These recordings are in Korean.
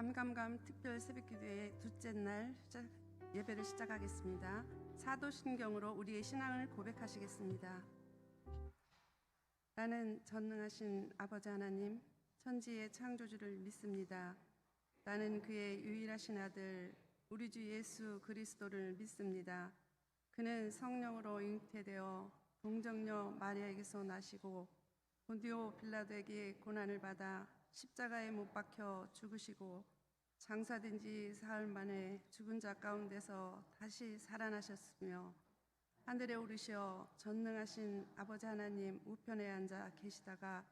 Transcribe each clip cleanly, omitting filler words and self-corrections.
감감감 특별 새벽기도의 둘째 날 예배를 시작하겠습니다. 사도신경으로 우리의 신앙을 고백하시겠습니다. 나는 전능하신 아버지 하나님, 천지의 창조주를 믿습니다. 나는 그의 유일하신 아들 우리 주 예수 그리스도를 믿습니다. 그는 성령으로 잉태되어 동정녀 마리아에게서 나시고 본디오 빌라도에게 고난을 받아 십자가에 못 박혀 죽으시고 장사된 지 사흘 만에 죽은 자 가운데서 다시 살아나셨으며 하늘에 오르시어 전능하신 아버지 하나님 우편에 앉아 계시다가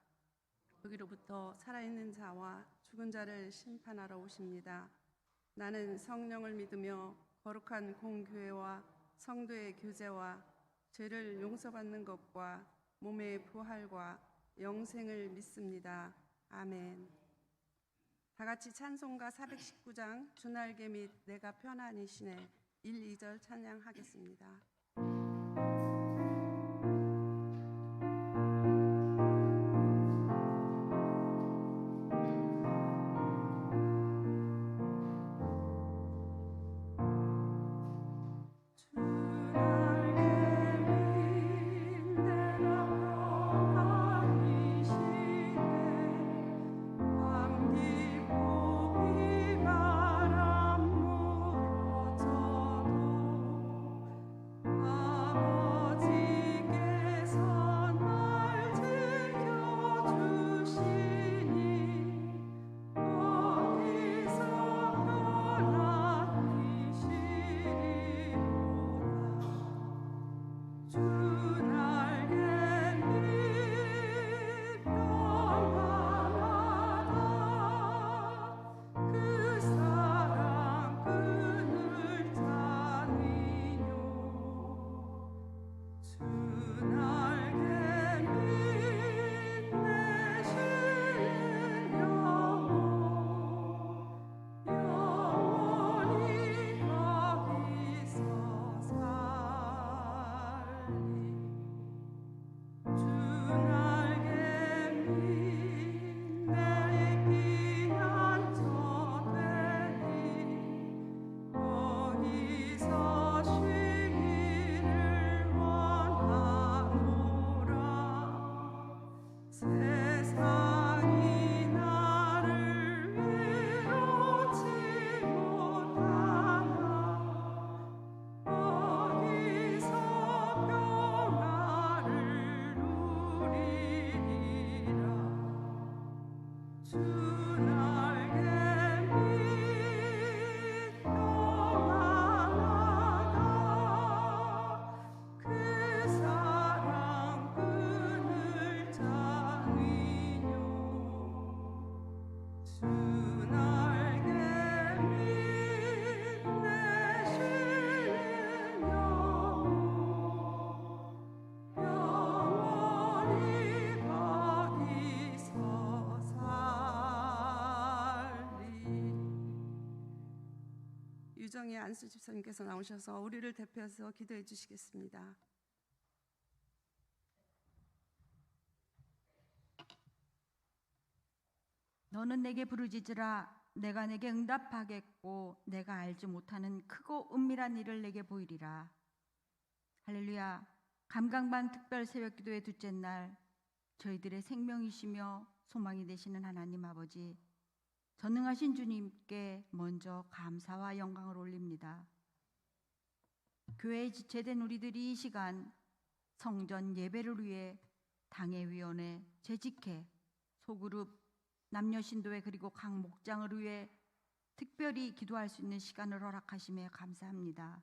여기로부터 살아있는 자와 죽은 자를 심판하러 오십니다. 나는 성령을 믿으며 거룩한 공교회와 성도의 교제와 죄를 용서받는 것과 몸의 부활과 영생을 믿습니다. 아멘. 다 같이 찬송가 419장 주날개 및 내가 편안이시네 1, 2절 찬양하겠습니다. 유정희 안수 집사님께서 나오셔서 우리를 대표해서 기도해 주시겠습니다. 너는 내게 부르짖으라. 내가 내게 응답하겠고 내가 알지 못하는 크고 은밀한 일을 내게 보이리라. 할렐루야. 감강반 특별 새벽기도의 둘째 날 저희들의 생명이시며 소망이 되시는 하나님 아버지, 전능하신 주님께 먼저 감사와 영광을 올립니다. 교회에 지체된 우리들이 이 시간 성전 예배를 위해 당회위원회, 재직회, 소그룹, 남녀 신도회 그리고 각 목장을 위해 특별히 기도할 수 있는 시간을 허락하심에 감사합니다.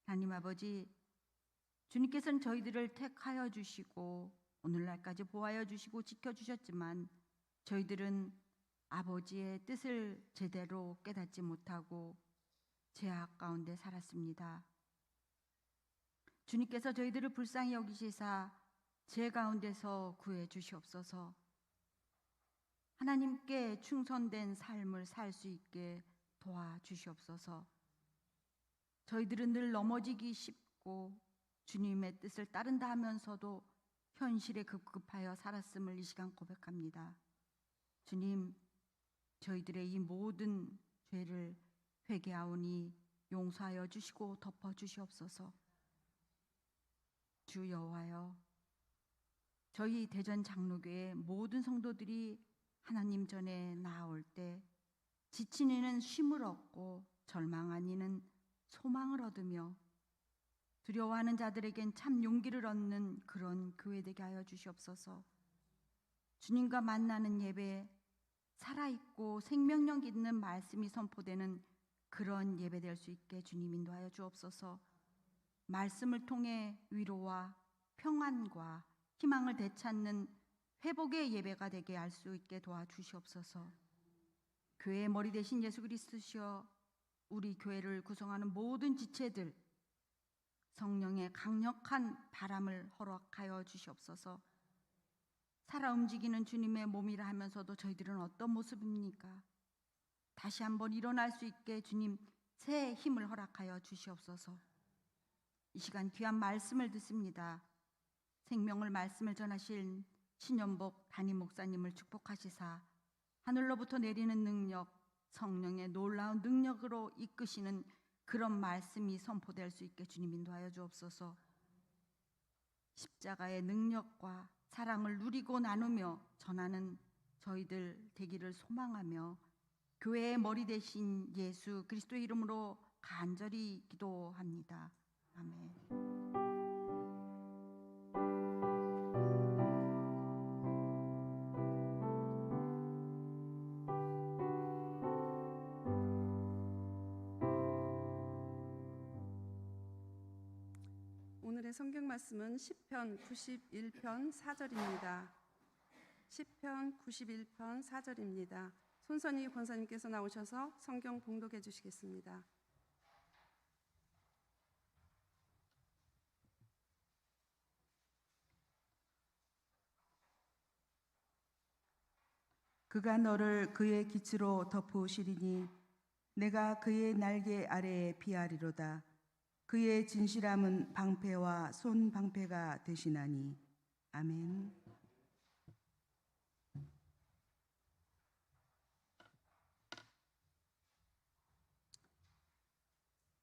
하나님 아버지, 주님께서는 저희들을 택하여 주시고 오늘날까지 보호하여 주시고 지켜주셨지만 저희들은 아버지의 뜻을 제대로 깨닫지 못하고 죄악 가운데 살았습니다. 주님께서 저희들을 불쌍히 여기시사 죄 가운데서 구해 주시옵소서. 하나님께 충성된 삶을 살 수 있게 도와주시옵소서. 저희들은 늘 넘어지기 쉽고 주님의 뜻을 따른다 하면서도 현실에 급급하여 살았음을 이 시간 고백합니다. 주님, 저희들의 이 모든 죄를 회개하오니 용서하여 주시고 덮어 주시옵소서. 주 여호와여, 저희 대전 장로교회 모든 성도들이 하나님 전에 나아올 때 지친 이는 쉼을 얻고 절망한 이는 소망을 얻으며 두려워하는 자들에겐 참 용기를 얻는 그런 교회 되게 하여 주시옵소서. 주님과 만나는 예배, 살아있고 생명력 있는 말씀이 선포되는 그런 예배 될 수 있게 주님 인도하여 주옵소서. 말씀을 통해 위로와 평안과 희망을 되찾는 회복의 예배가 되게 할 수 있게 도와주시옵소서. 교회의 머리 대신 예수 그리스도시여, 우리 교회를 구성하는 모든 지체들 성령의 강력한 바람을 허락하여 주시옵소서. 살아 움직이는 주님의 몸이라 하면서도 저희들은 어떤 모습입니까? 다시 한번 일어날 수 있게 주님 새 힘을 허락하여 주시옵소서. 이 시간 귀한 말씀을 듣습니다. 생명을 말씀을 전하실 신연복 담임 목사님을 축복하시사 하늘로부터 내리는 능력, 성령의 놀라운 능력으로 이끄시는 그런 말씀이 선포될 수 있게 주님 인도하여 주옵소서. 십자가의 능력과 사랑을 누리고 나누며 전하는 저희들 되기를 소망하며 교회의 머리 대신 예수 그리스도의 이름으로 간절히 기도합니다. 아멘. 오늘의 성경 말씀은 시편 91편 4절입니다. 시편 91편 4절입니다. 손선희 권사님께서 나오셔서 성경 봉독해 주시겠습니다. 그가 너를 그의 기치로 덮으시리니 내가 그의 날개 아래에 피하리로다. 그의 진실함은 방패와 손방패가 되시나니. 아멘.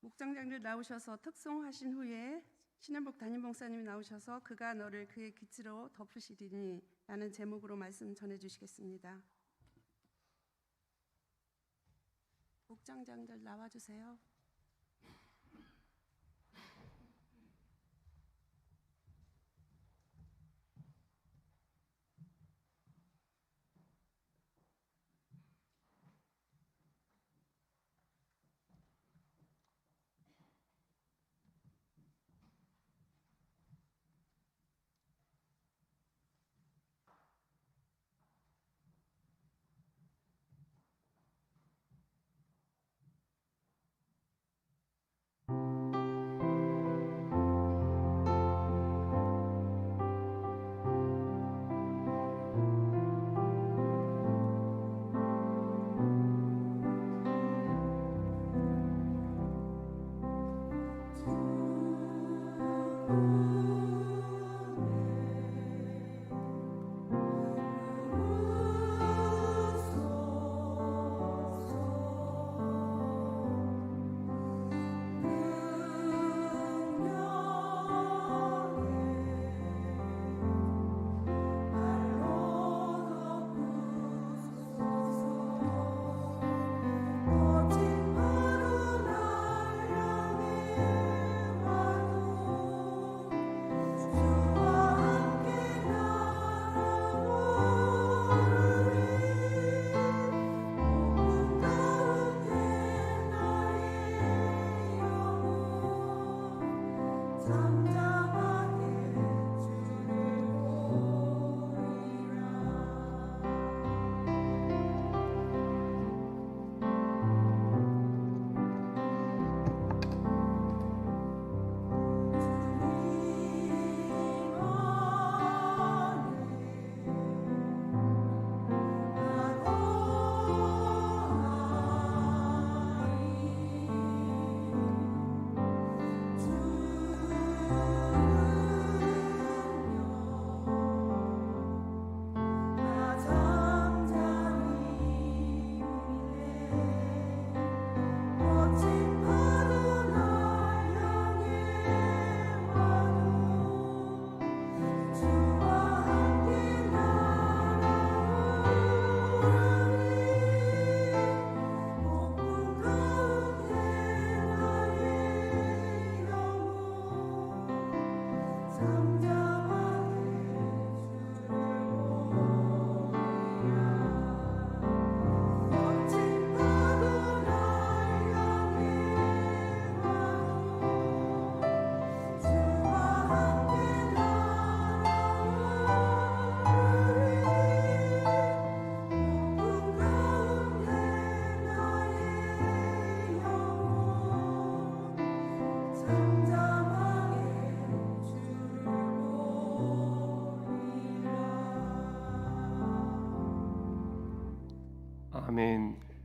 목장장들 나오셔서 특송하신 후에 신현복 담임 목사님이 나오셔서 그가 너를 그의 기치로 덮으시리니 라는 제목으로 말씀 전해 주시겠습니다. 목장장들 나와주세요.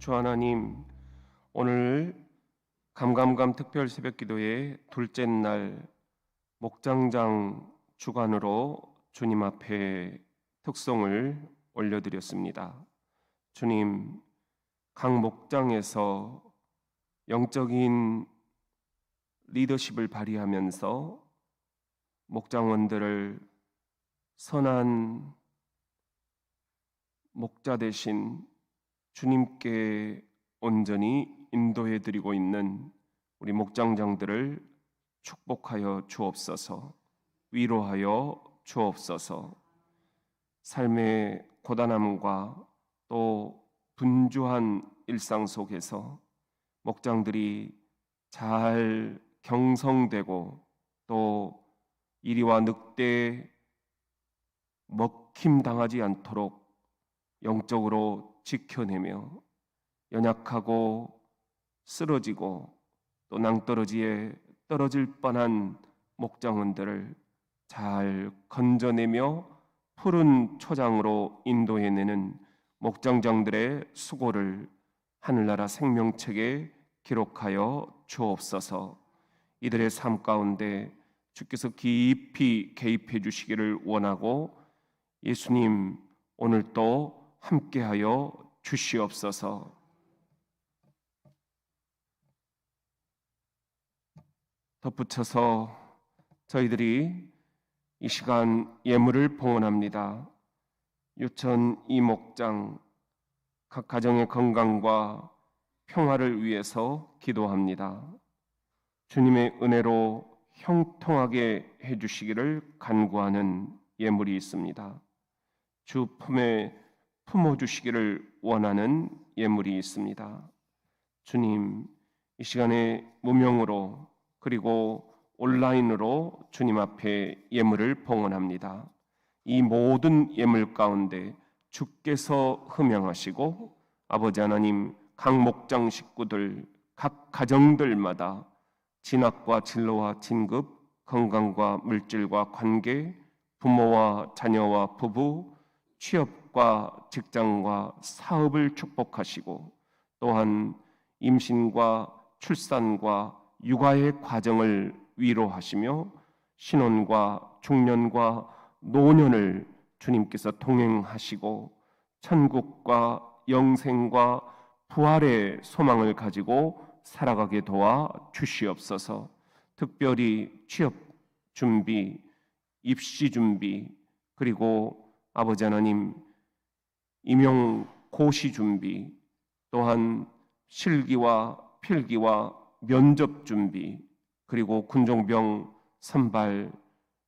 주 하나님, 오늘 감감감 특별 새벽기도의 둘째 날 목장장 주간으로 주님 앞에 특송을 올려드렸습니다. 주님, 각 목장에서 영적인 리더십을 발휘하면서 목장원들을 선한 목자 대신 주님께 온전히 인도해 드리고 있는 우리 목장장들을 축복하여 주옵소서, 위로하여 주옵소서. 삶의 고단함과 또 분주한 일상 속에서 목장들이 잘 경성되고 또 이리와 늑대에 먹힘당하지 않도록 영적으로 지켜내며 연약하고 쓰러지고 또 낭떠러지에 떨어질 뻔한 목장원들을 잘 건져내며 푸른 초장으로 인도해내는 목장장들의 수고를 하늘나라 생명책에 기록하여 주옵소서. 이들의 삶 가운데 주께서 깊이 개입해 주시기를 원하고 예수님, 오늘도 함께하여 주시옵소서. 덧붙여서 저희들이 이 시간 예물을 봉헌합니다. 유천 이목장 각 가정의 건강과 평화를 위해서 기도합니다. 주님의 은혜로 형통하게 해주시기를 간구하는 예물이 있습니다. 주 품에 품어주시기를 원하는 예물이 있습니다. 주님, 이 시간에 무명으로 그리고 온라인으로 주님 앞에 예물을 봉헌합니다. 이 모든 예물 가운데 주께서 흠양하시고 아버지 하나님, 각 목장 식구들, 각 가정들마다 진학과 진로와 진급, 건강과 물질과 관계, 부모와 자녀와 부부, 취업과 직장과 사업을 축복하시고 또한 임신과 출산과 육아의 과정을 위로하시며 신혼과 중년과 노년을 주님께서 동행하시고 천국과 영생과 부활의 소망을 가지고 살아가게 도와 주시옵소서. 특별히 취업 준비, 입시 준비, 그리고 아버지 하나님 임용 고시 준비, 또한 실기와 필기와 면접 준비, 그리고 군종병 선발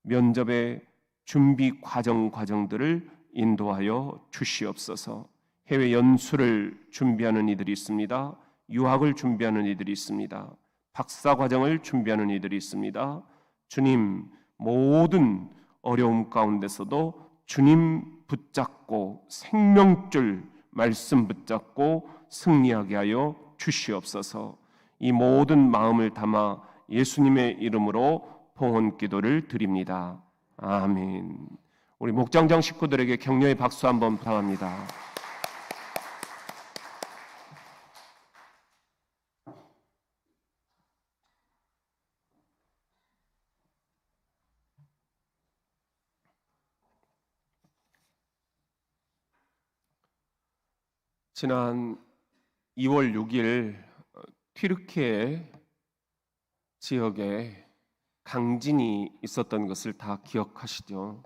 면접의 준비 과정들을 인도하여 주시옵소서. 해외 연수를 준비하는 이들이 있습니다. 유학을 준비하는 이들이 있습니다. 박사 과정을 준비하는 이들이 있습니다. 주님, 모든 어려움 가운데서도 주님 붙잡고 생명줄 말씀 붙잡고 승리하게 하여 주시옵소서. 이 모든 마음을 담아 예수님의 이름으로 봉헌 기도를 드립니다. 아멘. 우리 목장장 식구들에게 격려의 박수 한번 부탁합니다. 지난 2월 6일 튀르키예 지역에 강진이 있었던 것을 다 기억하시죠?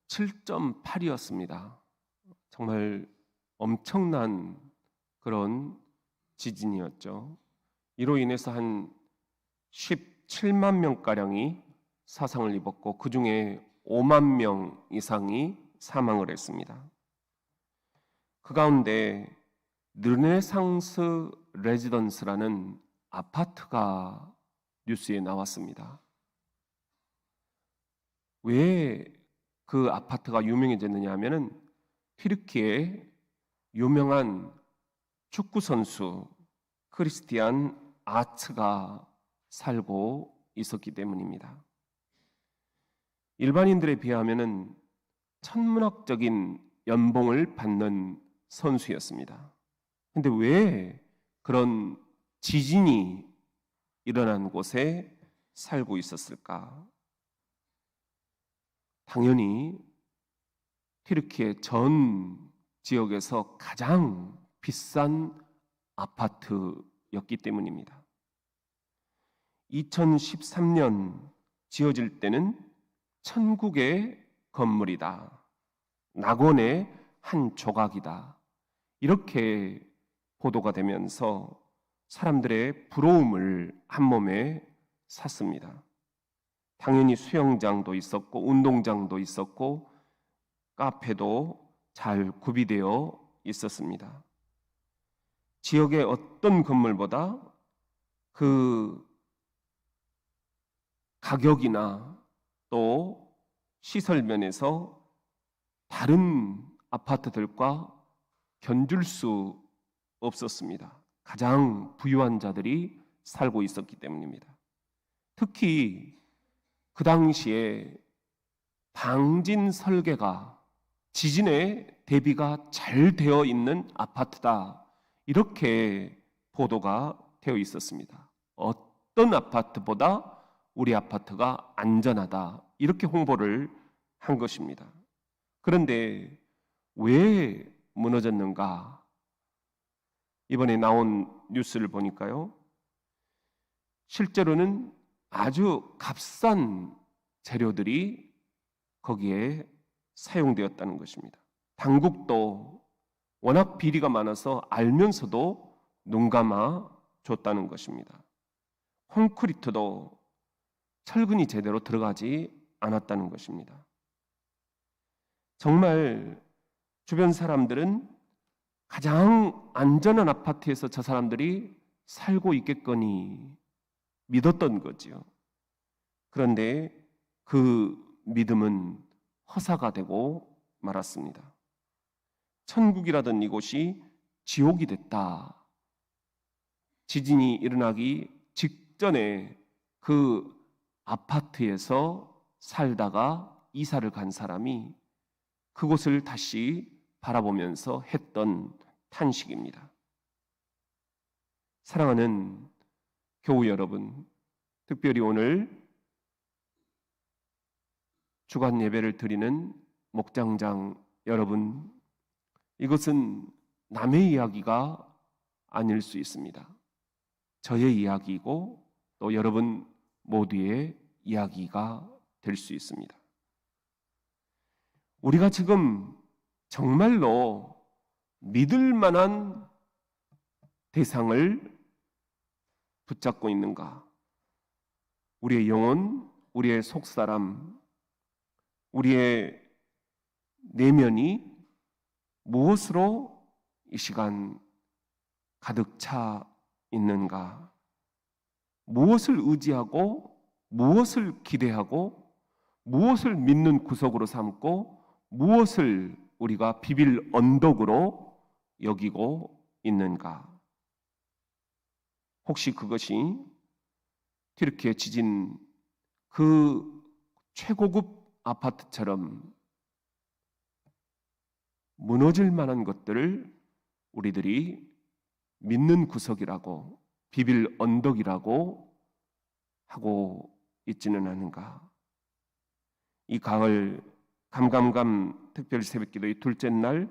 7.8이었습니다. 정말 엄청난 그런 지진이었죠. 이로 인해서 한 17만 명가량이 사상을 입었고 그 중에 5만 명 이상이 사망을 했습니다. 그 가운데 르네상스 레지던스라는 아파트가 뉴스에 나왔습니다. 왜 그 아파트가 유명해졌느냐 하면은 튀르키예의 유명한 축구 선수 크리스티안 아츠가 살고 있었기 때문입니다. 일반인들에 비하면은 천문학적인 연봉을 받는 선수였습니다. 근데 왜 그런 지진이 일어난 곳에 살고 있었을까? 당연히 튀르키예 전 지역에서 가장 비싼 아파트였기 때문입니다. 2013년 지어질 때는 천국의 건물이다. 낙원의 한 조각이다. 이렇게 보도가 되면서 사람들의 부러움을 한몸에 샀습니다. 당연히 수영장도 있었고 운동장도 있었고 카페도 잘 구비되어 있었습니다. 지역의 어떤 건물보다 그 가격이나 또 시설 면에서 다른 아파트들과 견줄 수 없었습니다. 가장 부유한 자들이 살고 있었기 때문입니다. 특히 그 당시에 방진 설계가 지진에 대비가 잘 되어 있는 아파트다. 이렇게 보도가 되어 있었습니다. 어떤 아파트보다 우리 아파트가 안전하다. 이렇게 홍보를 한 것입니다. 그런데 왜 무너졌는가? 이번에 나온 뉴스를 보니까요. 실제로는 아주 값싼 재료들이 거기에 사용되었다는 것입니다. 당국도 워낙 비리가 많아서 알면서도 눈 감아 줬다는 것입니다. 콘크리트도 철근이 제대로 들어가지 않았다는 것입니다. 정말 주변 사람들은 가장 안전한 아파트에서 저 사람들이 살고 있겠거니 믿었던 거지요. 그런데 그 믿음은 허사가 되고 말았습니다. 천국이라던 이곳이 지옥이 됐다. 지진이 일어나기 직전에 그 아파트에서 살다가 이사를 간 사람이 그곳을 다시 바라보면서 했던 탄식입니다. 사랑하는 교우 여러분, 특별히 오늘 주간 예배를 드리는 목장장 여러분, 이것은 남의 이야기가 아닐 수 있습니다. 저의 이야기이고 또 여러분 모두의 이야기가 될 수 있습니다. 우리가 지금 정말로 믿을 만한 대상을 붙잡고 있는가? 우리의 영혼, 우리의 속사람, 우리의 내면이 무엇으로 이 시간 가득 차 있는가? 무엇을 의지하고 무엇을 기대하고 무엇을 믿는 구석으로 삼고 무엇을 우리가 비빌 언덕으로 여기고 있는가? 혹시 그것이 튀르키예 지진 그 최고급 아파트처럼 무너질 만한 것들을 우리들이 믿는 구석이라고 비빌 언덕이라고 하고 있지는 않은가? 이 가을 감감감 특별 새벽기도의 둘째 날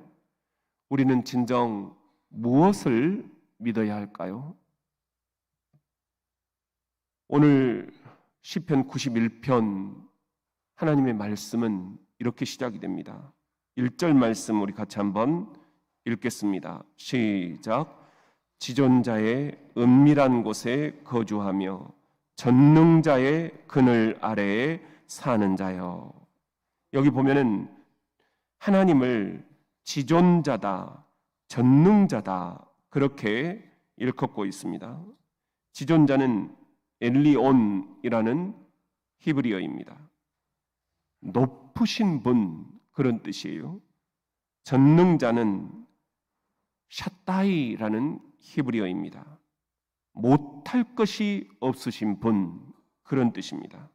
우리는 진정 무엇을 믿어야 할까요? 오늘 시편 91편 하나님의 말씀은 이렇게 시작이 됩니다. 1절 말씀 우리 같이 한번 읽겠습니다. 시작. 지존자의 은밀한 곳에 거주하며 전능자의 그늘 아래에 사는 자여. 여기 보면은 하나님을 지존자다, 전능자다 그렇게 일컫고 있습니다. 지존자는 엘리온이라는 히브리어입니다. 높으신 분 그런 뜻이에요. 전능자는 샤다이라는 히브리어입니다. 못할 것이 없으신 분 그런 뜻입니다.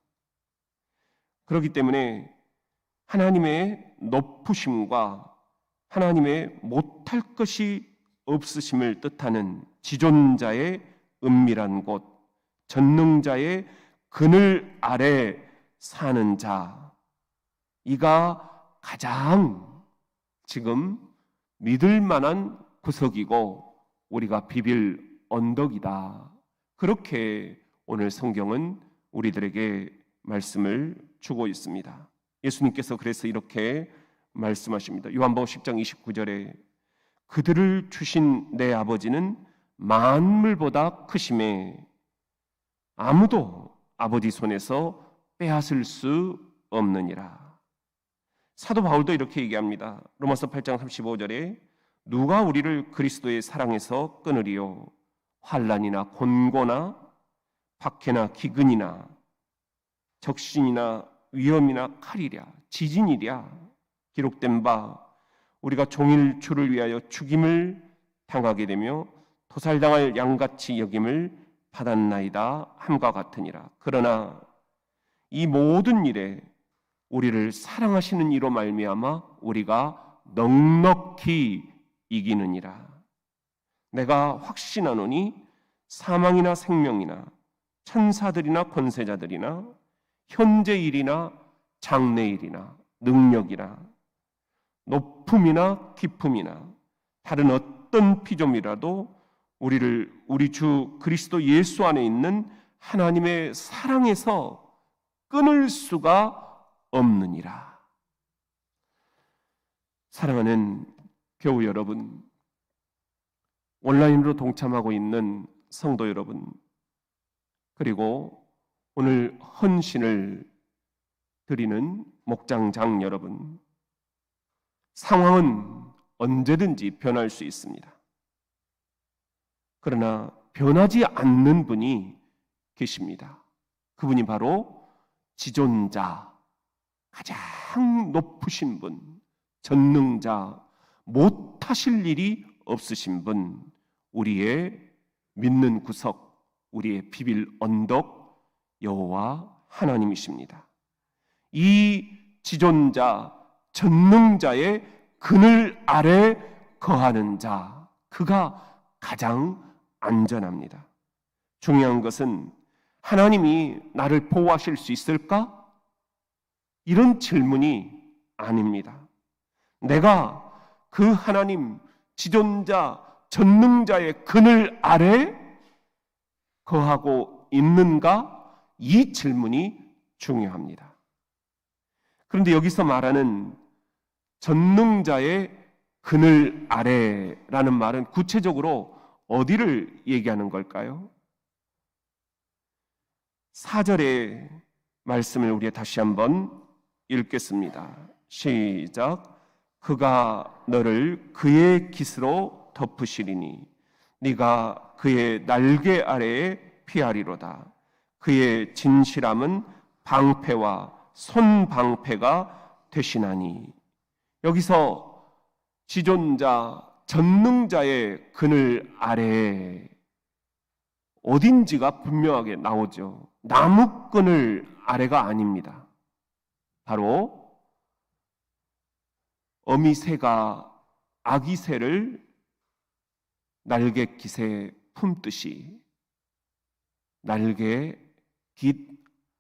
그렇기 때문에 하나님의 높으심과 하나님의 못할 것이 없으심을 뜻하는 지존자의 은밀한 곳, 전능자의 그늘 아래 사는 자, 이가 가장 지금 믿을 만한 구석이고 우리가 비빌 언덕이다. 그렇게 오늘 성경은 우리들에게 말씀을 주고 있습니다. 예수님께서 그래서 이렇게 말씀하십니다. 요한복음 10장 29절에 그들을 주신 내 아버지는 만물보다 크심에 아무도 아버지 손에서 빼앗을 수 없느니라. 사도 바울도 이렇게 얘기합니다. 로마서 8장 35절에 누가 우리를 그리스도의 사랑에서 끊으리요? 환난이나 곤고나 박해나 기근이나 적신이나 위험이나 칼이랴 지진이랴 기록된 바 우리가 종일 주를 위하여 죽임을 당하게 되며 도살당할 양같이 여김을 받았나이다 함과 같으니라. 그러나 이 모든 일에 우리를 사랑하시는 이로 말미암아 우리가 넉넉히 이기느니라. 내가 확신하노니 사망이나 생명이나 천사들이나 권세자들이나 현재 일이나 장래 일이나 능력이나 높음이나 깊음이나 다른 어떤 피조물이라도 우리를 우리 주 그리스도 예수 안에 있는 하나님의 사랑에서 끊을 수가 없느니라. 사랑하는 교우 여러분, 온라인으로 동참하고 있는 성도 여러분, 그리고 오늘 헌신을 드리는 목장장 여러분, 상황은 언제든지 변할 수 있습니다. 그러나 변하지 않는 분이 계십니다. 그분이 바로 지존자, 가장 높으신 분, 전능자, 못하실 일이 없으신 분, 우리의 믿는 구석, 우리의 비빌 언덕 여호와 하나님이십니다. 이 지존자, 전능자의 그늘 아래 거하는 자, 그가 가장 안전합니다. 중요한 것은 하나님이 나를 보호하실 수 있을까? 이런 질문이 아닙니다. 내가 그 하나님 지존자 전능자의 그늘 아래 거하고 있는가? 이 질문이 중요합니다. 그런데 여기서 말하는 전능자의 그늘 아래라는 말은 구체적으로 어디를 얘기하는 걸까요? 4절의 말씀을 우리 다시 한번 읽겠습니다. 시작. 그가 너를 그의 깃으로 덮으시리니 네가 그의 날개 아래에 피하리로다. 그의 진실함은 방패와 손방패가 되시나니. 여기서 지존자 전능자의 그늘 아래에 어딘지가 분명하게 나오죠. 나무 그늘 아래가 아닙니다. 바로 어미새가 아기 새를 날개 깃에 품듯이 날개 깃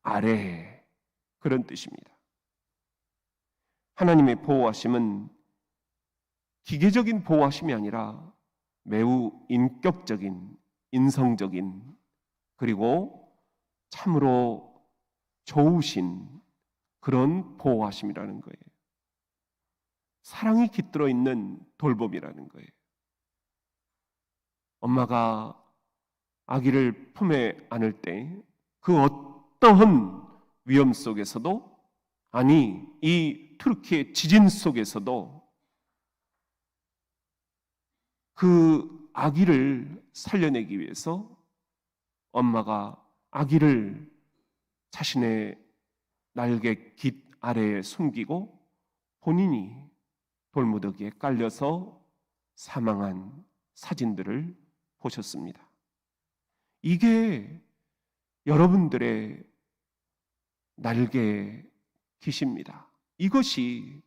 아래에, 그런 뜻입니다. 하나님의 보호하심은 기계적인 보호하심이 아니라 매우 인격적인, 인성적인, 그리고 참으로 좋으신 그런 보호하심이라는 거예요. 사랑이 깃들어 있는 돌봄이라는 거예요. 엄마가 아기를 품에 안을 때 그 어떠한 위험 속에서도, 아니 이 투르키의 지진 속에서도 그 아기를 살려내기 위해서 엄마가 아기를 자신의 날개 깃 아래에 숨기고 본인이 돌무더기에 깔려서 사망한 사진들을 보셨습니다. 이게 여러분들의 날개 깃입니다. 이것이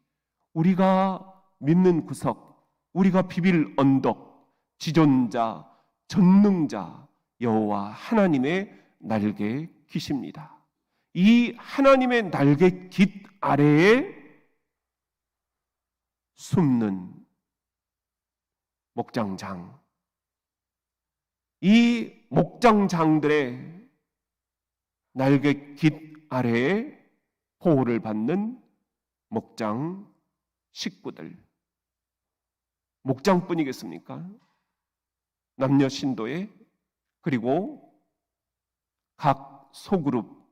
우리가 믿는 구석, 우리가 비빌 언덕, 지존자, 전능자 여호와 하나님의 날개 깃입니다. 이 하나님의 날개 깃 아래에 숨는 목장장, 이 목장장들의 날개 깃 아래에 보호를 받는 목장 식구들, 목장뿐이겠습니까? 남녀 신도에, 그리고 각 소그룹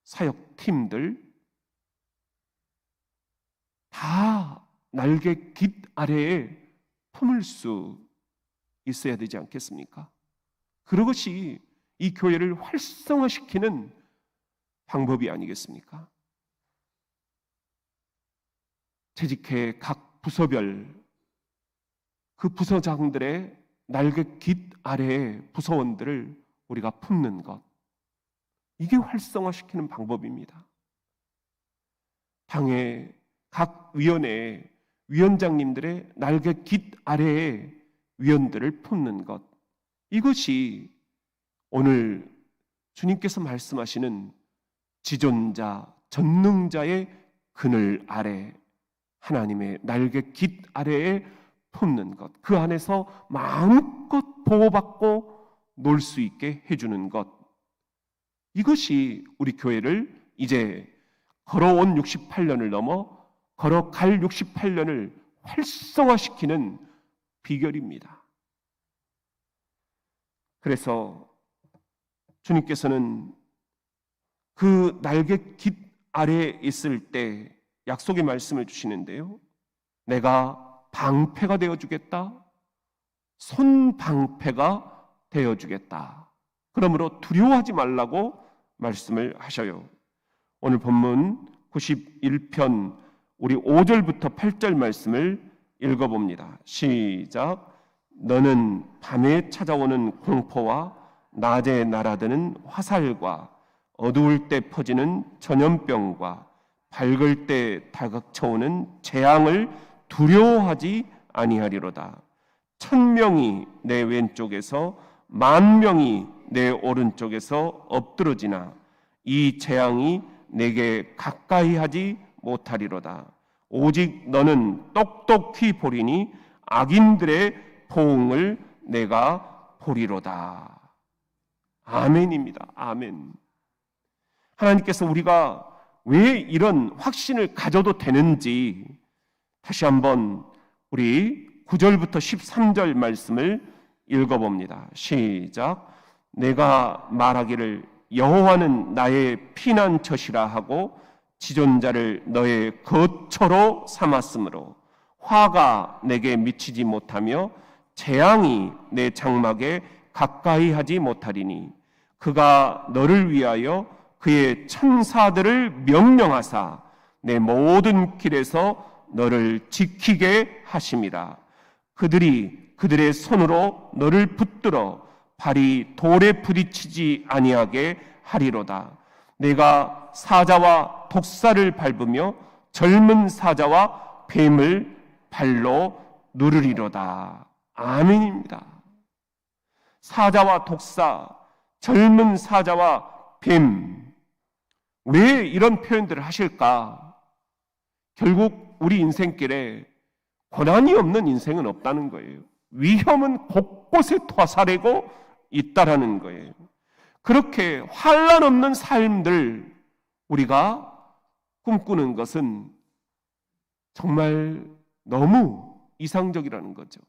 사역팀들 다 날개 깃 아래에 품을 수 있어야 되지 않겠습니까? 그것이 이 교회를 활성화시키는 방법이 아니겠습니까? 재직회 각 부서별 그 부서장들의 날개 깃 아래에 부서원들을 우리가 품는 것, 이게 활성화시키는 방법입니다. 당의 각 위원회 위원장님들의 날개 깃 아래에 위원들을 품는 것, 이것이 오늘 주님께서 말씀하시는 지존자, 전능자의 그늘 아래, 하나님의 날개 깃 아래에 품는 것, 그 안에서 마음껏 보호받고 놀 수 있게 해주는 것, 이것이 우리 교회를 이제 걸어온 68년을 넘어 걸어갈 68년을 활성화시키는 비결입니다. 그래서 주님께서는 그 날개 깃 아래에 있을 때 약속의 말씀을 주시는데요, 내가 방패가 되어주겠다, 손방패가 되어주겠다. 그러므로 두려워하지 말라고 말씀을 하셔요. 오늘 본문 91편 우리 5절부터 8절 말씀을 읽어봅니다. 시작. 너는 밤에 찾아오는 공포와 낮에 날아드는 화살과 어두울 때 퍼지는 전염병과 밝을 때 다가쳐오는 재앙을 두려워하지 아니하리로다. 1000명이 내 왼쪽에서 10,000명이 내 오른쪽에서 엎드러지나 이 재앙이 내게 가까이 하지 못하리로다. 오직 너는 똑똑히 보리니 악인들의 포옹을 내가 보리로다. 아멘입니다. 아멘. 하나님께서 우리가 왜 이런 확신을 가져도 되는지 다시 한번 우리 9절부터 13절 말씀을 읽어봅니다. 시작. 내가 말하기를 여호와는 나의 피난처시라 하고 지존자를 너의 거처로 삼았으므로 화가 내게 미치지 못하며 재앙이 내 장막에 가까이 하지 못하리니 그가 너를 위하여 그의 천사들을 명령하사 내 모든 길에서 너를 지키게 하심이라. 그들이 그들의 손으로 너를 붙들어 발이 돌에 부딪히지 아니하게 하리로다. 내가 사자와 독사를 밟으며 젊은 사자와 뱀을 발로 누르리로다. 아멘입니다. 사자와 독사, 젊은 사자와 뱀, 왜 이런 표현들을 하실까? 결국 우리 인생길에 고난이 없는 인생은 없다는 거예요. 위험은 곳곳에 토사되고 있다라는 거예요. 그렇게 환난 없는 삶들 우리가 꿈꾸는 것은 정말 너무 이상적이라는 거죠.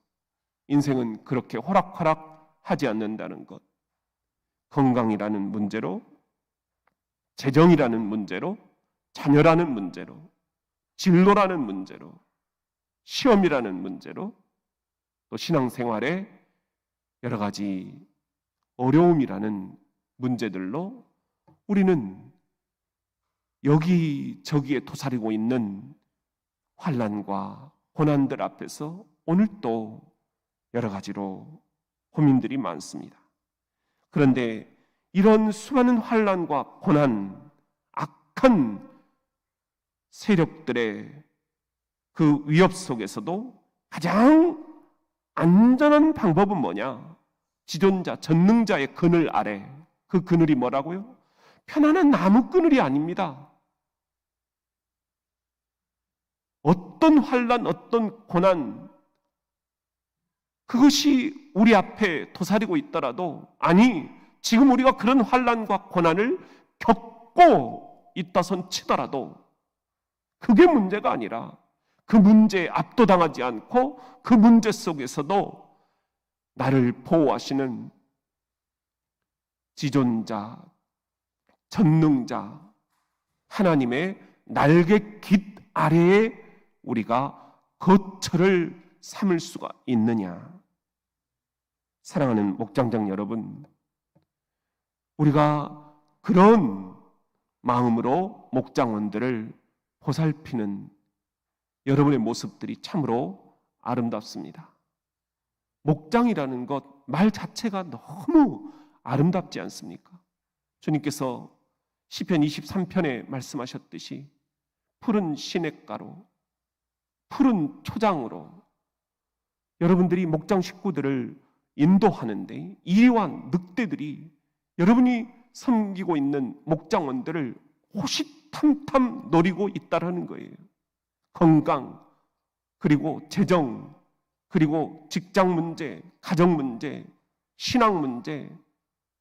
인생은 그렇게 호락호락 하지 않는다는 것. 건강이라는 문제로, 재정이라는 문제로, 자녀라는 문제로, 진로라는 문제로, 시험이라는 문제로, 또 신앙생활에 여러 가지 어려움이라는 문제들로 우리는 여기저기에 도사리고 있는 환난과 고난들 앞에서 오늘 또 여러 가지로 고민들이 많습니다. 그런데 이런 수많은 환난과 고난, 악한 세력들의 그 위협 속에서도 가장 안전한 방법은 뭐냐? 지존자, 전능자의 그늘 아래. 그 그늘이 뭐라고요? 편안한 나무 그늘이 아닙니다. 어떤 환난, 어떤 고난, 그것이 우리 앞에 도사리고 있더라도, 아니 지금 우리가 그런 환난과 고난을 겪고 있다손 치더라도 그게 문제가 아니라 그 문제에 압도당하지 않고 그 문제 속에서도 나를 보호하시는 지존자, 전능자, 하나님의 날개 깃 아래에 우리가 거처를 삼을 수가 있느냐? 사랑하는 목장장 여러분, 우리가 그런 마음으로 목장원들을 보살피는 여러분의 모습들이 참으로 아름답습니다. 목장이라는 것 말 자체가 너무 아름답지 않습니까? 주님께서 시편 23편에 말씀하셨듯이 푸른 시냇가로, 푸른 초장으로 여러분들이 목장 식구들을 인도하는데 이와 늑대들이 여러분이 섬기고 있는 목장원들을 호시탐탐 노리고 있다라는 거예요. 건강, 그리고 재정, 그리고 직장 문제, 가정 문제, 신앙 문제,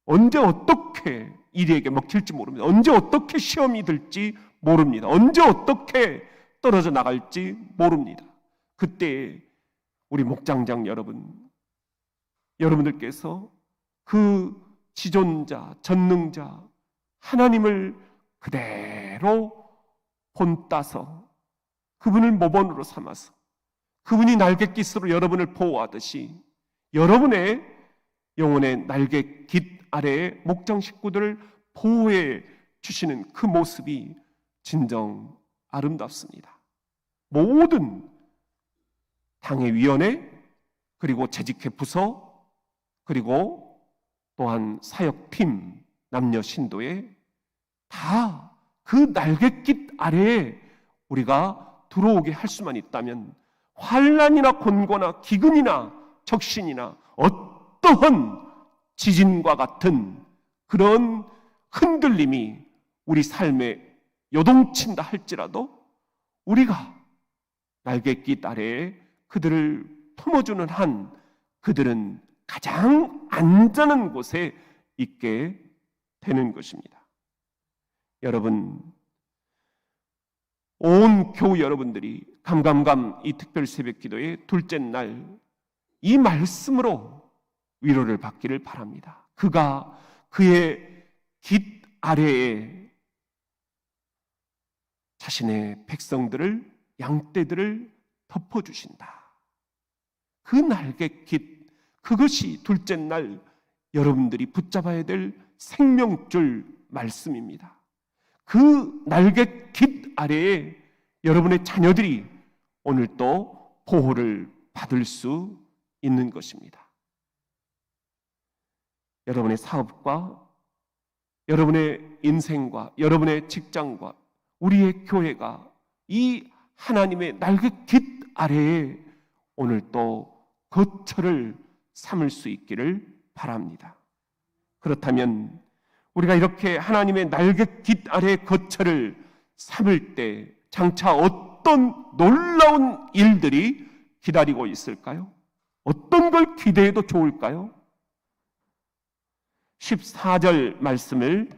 언제 어떻게 이리에게 먹힐지 모릅니다. 언제 어떻게 시험이 들지 모릅니다. 언제 어떻게 떨어져 나갈지 모릅니다. 그때 우리 목장장 여러분, 여러분들께서 그 지존자, 전능자 하나님을 그대로 본따서 그분을 모본으로 삼아서 그분이 날갯깃으로 여러분을 보호하듯이 여러분의 영혼의 날갯깃 아래에 목장 식구들을 보호해 주시는 그 모습이 진정 아름답습니다. 모든 당의 위원회, 그리고 재직회 부서, 그리고 또한 사역팀, 남녀 신도에 다 그 날갯깃 아래에 우리가 들어오게 할 수만 있다면 환난이나 곤고나 기근이나 적신이나 어떠한 지진과 같은 그런 흔들림이 우리 삶에 요동친다 할지라도 우리가 날갯깃 아래에 그들을 품어주는 한 그들은 가장 안전한 곳에 있게 되는 것입니다. 여러분, 온 교우 여러분들이 감감감 이 특별 새벽 기도의 둘째 날 이 말씀으로 위로를 받기를 바랍니다. 그가 그의 깃 아래에 자신의 백성들을, 양떼들을 덮어주신다. 그 날개 깃, 그것이 둘째 날 여러분들이 붙잡아야 될 생명줄 말씀입니다. 그 날개 깃 아래에 여러분의 자녀들이 오늘 또 보호를 받을 수 있는 것입니다. 여러분의 사업과 여러분의 인생과 여러분의 직장과 우리의 교회가 이 하나님의 날개 깃 아래에 오늘 또 거처를 삼을 수 있기를 바랍니다. 그렇다면 우리가 이렇게 하나님의 날개 깃 아래에 거처를 삼을 때 장차 어떤 놀라운 일들이 기다리고 있을까요? 어떤 걸 기대해도 좋을까요? 14절 말씀을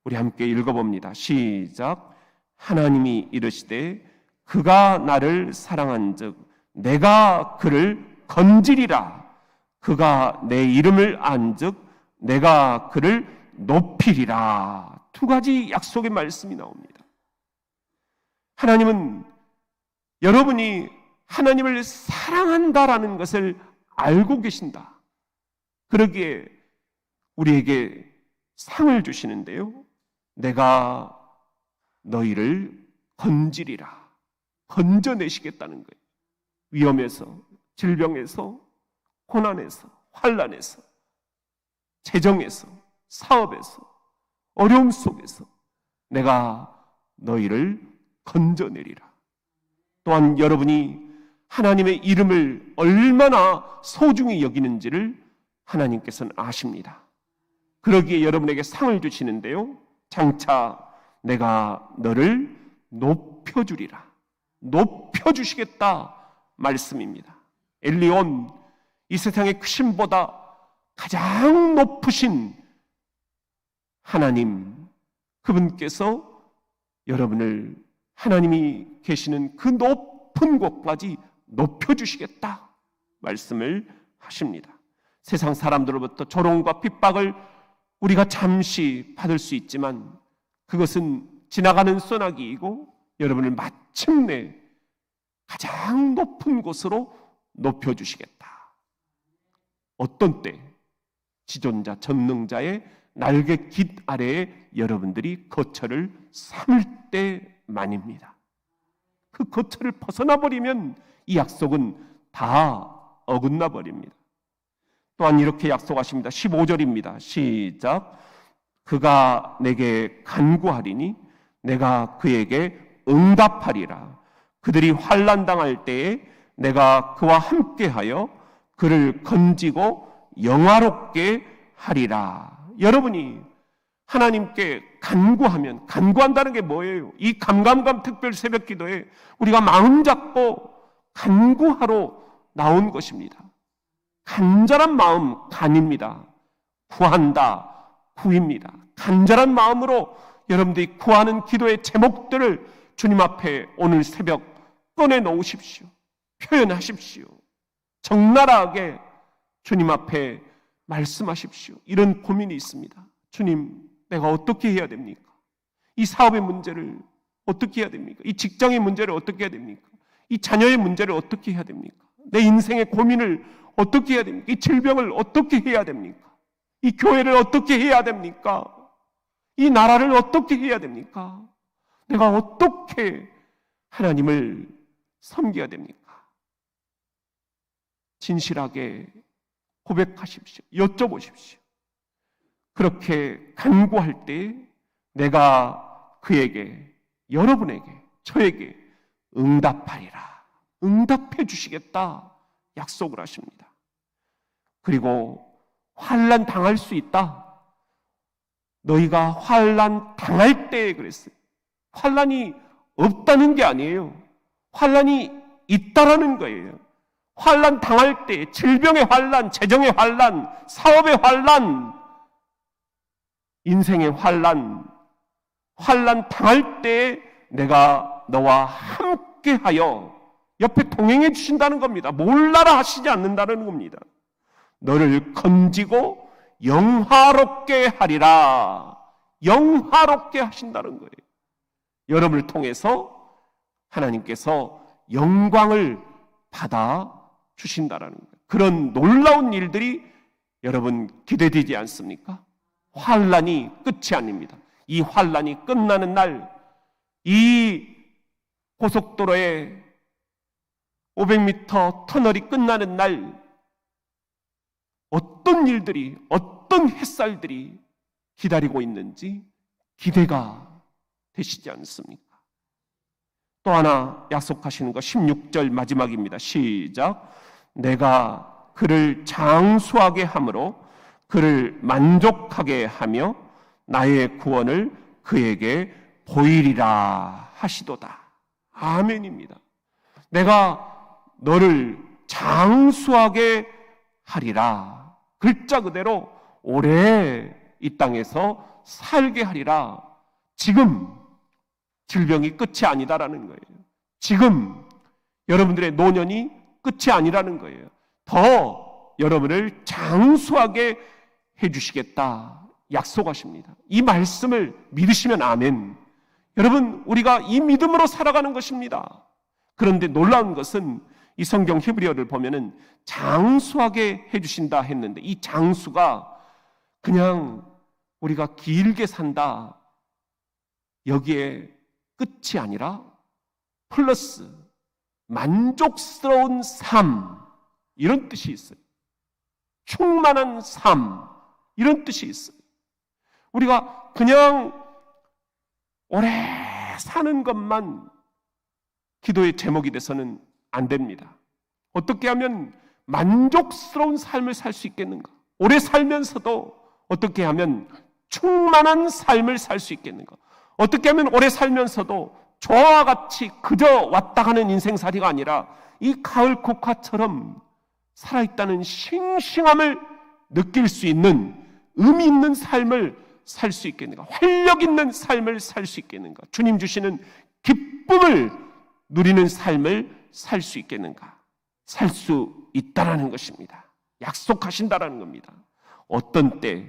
우리 함께 읽어봅니다. 시작. 하나님이 이르시되 그가 나를 사랑한즉 내가 그를 건지리라. 그가 내 이름을 안즉 내가 그를 높이리라. 두 가지 약속의 말씀이 나옵니다. 하나님은 여러분이 하나님을 사랑한다라는 것을 알고 계신다. 그러기에 우리에게 상을 주시는데요. 내가 너희를 건지리라. 건져내시겠다는 거예요. 위험에서, 질병에서, 고난에서, 환난에서, 재정에서, 사업에서, 어려움 속에서 내가 너희를 건져내리라. 또한 여러분이 하나님의 이름을 얼마나 소중히 여기는지를 하나님께서는 아십니다. 그러기에 여러분에게 상을 주시는데요, 장차 내가 너를 높여주리라, 높여주시겠다 말씀입니다. 엘리온, 이 세상의 크신보다 가장 높으신 하나님, 그분께서 여러분을 하나님이 계시는 그 높은 곳까지 높여주시겠다 말씀을 하십니다. 세상 사람들로부터 조롱과 핍박을 우리가 잠시 받을 수 있지만 그것은 지나가는 소나기이고 여러분을 마침내 가장 높은 곳으로 높여주시겠다. 어떤 때? 지존자, 전능자의 날개 깃 아래에 여러분들이 거처를 삼을 때만입니다. 그 거처를 벗어나 버리면 이 약속은 다 어긋나 버립니다. 또한 이렇게 약속하십니다. 15절입니다. 시작. 그가 내게 간구하리니 내가 그에게 응답하리라. 그들이 환난당할 때에 내가 그와 함께하여 그를 건지고 영화롭게 하리라. 여러분이 하나님께 간구하면, 간구한다는 게 뭐예요? 이 감감감 특별 새벽 기도에 우리가 마음 잡고 간구하러 나온 것입니다. 간절한 마음, 간입니다. 구한다, 구입니다. 간절한 마음으로 여러분들이 구하는 기도의 제목들을 주님 앞에 오늘 새벽 꺼내 놓으십시오. 표현하십시오. 적나라하게 주님 앞에 말씀하십시오. 이런 고민이 있습니다. 주님, 내가 어떻게 해야 됩니까? 이 사업의 문제를 어떻게 해야 됩니까? 이 직장의 문제를 어떻게 해야 됩니까? 이 자녀의 문제를 어떻게 해야 됩니까? 내 인생의 고민을 어떻게 해야 됩니까? 이 질병을 어떻게 해야 됩니까? 이 교회를 어떻게 해야 됩니까? 이 나라를 어떻게 해야 됩니까? 내가 어떻게 하나님을 섬겨야 됩니까? 진실하게 고백하십시오. 여쭤보십시오. 그렇게 간구할 때 내가 그에게, 여러분에게, 저에게 응답하리라. 응답해 주시겠다 약속을 하십니다. 그리고 환난 당할 수 있다. 너희가 환난 당할 때에 그랬어요. 환난이 없다는 게 아니에요. 환난이 있다라는 거예요. 환난 당할 때, 질병의 환난, 재정의 환난, 사업의 환난, 인생의 환난 당할 때 내가 너와 함께하여 옆에 동행해 주신다는 겁니다. 몰라라 하시지 않는다는 겁니다. 너를 건지고 영화롭게 하리라. 영화롭게 하신다는 거예요. 여러분을 통해서 하나님께서 영광을 받아 주신다라는 거예요. 그런 놀라운 일들이 여러분 기대되지 않습니까? 환난이 끝이 아닙니다. 이 환난이 끝나는 날, 이 고속도로의 500m 터널이 끝나는 날, 어떤 일들이, 어떤 햇살들이 기다리고 있는지 기대가 되시지 않습니까? 또 하나 약속하시는 거 16절 마지막입니다. 시작. 내가 그를 장수하게 함으로 그를 만족하게 하며 나의 구원을 그에게 보이리라 하시도다. 아멘입니다. 내가 너를 장수하게 하리라. 글자 그대로 오래 이 땅에서 살게 하리라. 지금 질병이 끝이 아니다라는 거예요. 지금 여러분들의 노년이 끝이 아니라는 거예요. 더 여러분을 장수하게 해주시겠다 약속하십니다. 이 말씀을 믿으시면 아멘. 여러분, 우리가 이 믿음으로 살아가는 것입니다. 그런데 놀라운 것은 이 성경 히브리어를 보면은 장수하게 해주신다 했는데 이 장수가 그냥 우리가 길게 산다 여기에 끝이 아니라 플러스 만족스러운 삶 이런 뜻이 있어요. 충만한 삶 이런 뜻이 있어요. 우리가 그냥 오래 사는 것만 기도의 제목이 돼서는 안 됩니다. 어떻게 하면 만족스러운 삶을 살 수 있겠는가? 오래 살면서도 어떻게 하면 충만한 삶을 살 수 있겠는가? 어떻게 하면 오래 살면서도 저와 같이 그저 왔다 가는 인생살이가 아니라 이 가을 국화처럼 살아있다는 싱싱함을 느낄 수 있는 의미 있는 삶을 살 수 있겠는가? 활력 있는 삶을 살 수 있겠는가? 주님 주시는 기쁨을 누리는 삶을 살 수 있겠는가? 살 수 있다라는 것입니다. 약속하신다라는 겁니다. 어떤 때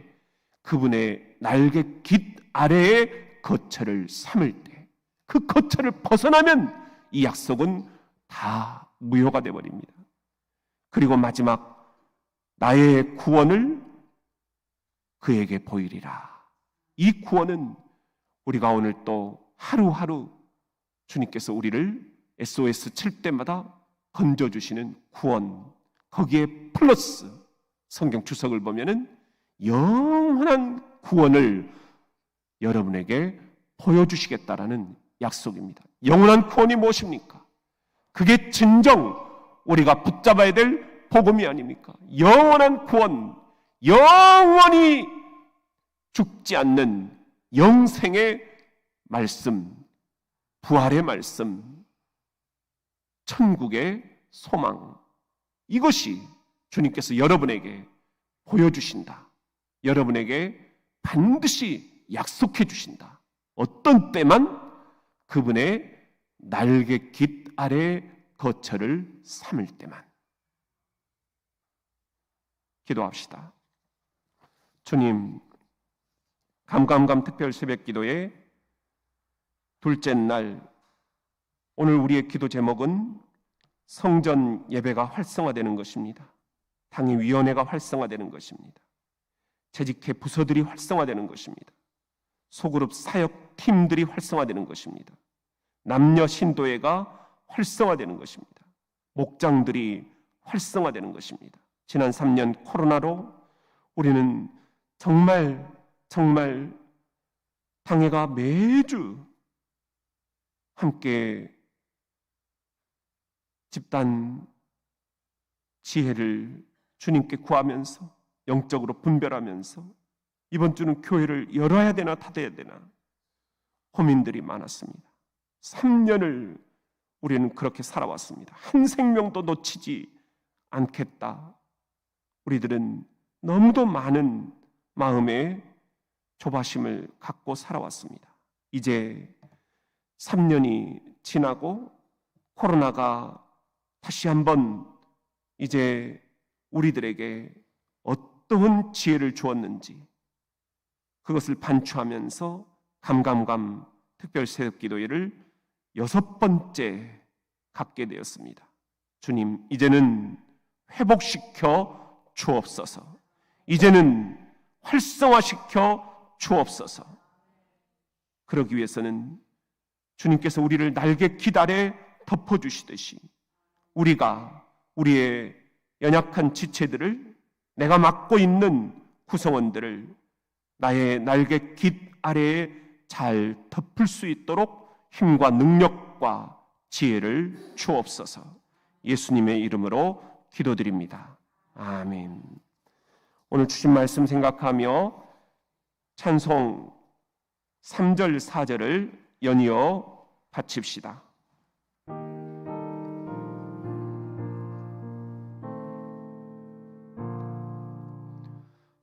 그분의 날개 깃 아래에 거처를 삼을 때, 그 거처를 벗어나면 이 약속은 다 무효가 되어버립니다. 그리고 마지막, 나의 구원을 그에게 보이리라. 이 구원은 우리가 오늘 또 하루하루 주님께서 우리를 SOS 칠 때마다 건져주시는 구원, 거기에 플러스 성경 주석을 보면은 영원한 구원을 여러분에게 보여주시겠다라는 약속입니다. 영원한 구원이 무엇입니까? 그게 진정 우리가 붙잡아야 될 복음이 아닙니까? 영원한 구원, 영원히 죽지 않는 영생의 말씀, 부활의 말씀, 천국의 소망, 이것이 주님께서 여러분에게 보여주신다. 여러분에게 반드시 약속해 주신다. 어떤 때만? 그분의 날개 깃 아래 거처를 삼을 때만. 기도합시다. 주님, 감감감 특별 새벽 기도의 둘째 날, 오늘 우리의 기도 제목은 성전 예배가 활성화되는 것입니다. 당의위원회가 활성화되는 것입니다. 재직회 부서들이 활성화되는 것입니다. 소그룹 사역 팀들이 활성화되는 것입니다. 남녀 신도회가 활성화되는 것입니다. 목장들이 활성화되는 것입니다. 지난 3년 코로나로 우리는 정말 당회가 매주 함께 집단 지혜를 주님께 구하면서 영적으로 분별하면서 이번 주는 교회를 열어야 되나 닫아야 되나 고민들이 많았습니다. 3년을 우리는 그렇게 살아왔습니다. 한 생명도 놓치지 않겠다. 우리들은 너무도 많은 마음의 조바심을 갖고 살아왔습니다. 이제 3년이 지나고 코로나가 다시 한번 이제 우리들에게 어떠한 지혜를 주었는지 그것을 반추하면서 감감감 특별 새벽 기도회를 6번째 갖게 되었습니다. 주님, 이제는 회복시켜 주옵소서. 이제는 활성화시켜 주옵소서. 그러기 위해서는 주님께서 우리를 날개 깃 아래 덮어주시듯이 우리가 우리의 연약한 지체들을, 내가 맡고 있는 구성원들을 나의 날개 깃 아래에 잘 덮을 수 있도록 힘과 능력과 지혜를 주옵소서. 예수님의 이름으로 기도드립니다. 아멘. 오늘 주신 말씀 생각하며 찬송 3절 4절을 연이어 바칩시다.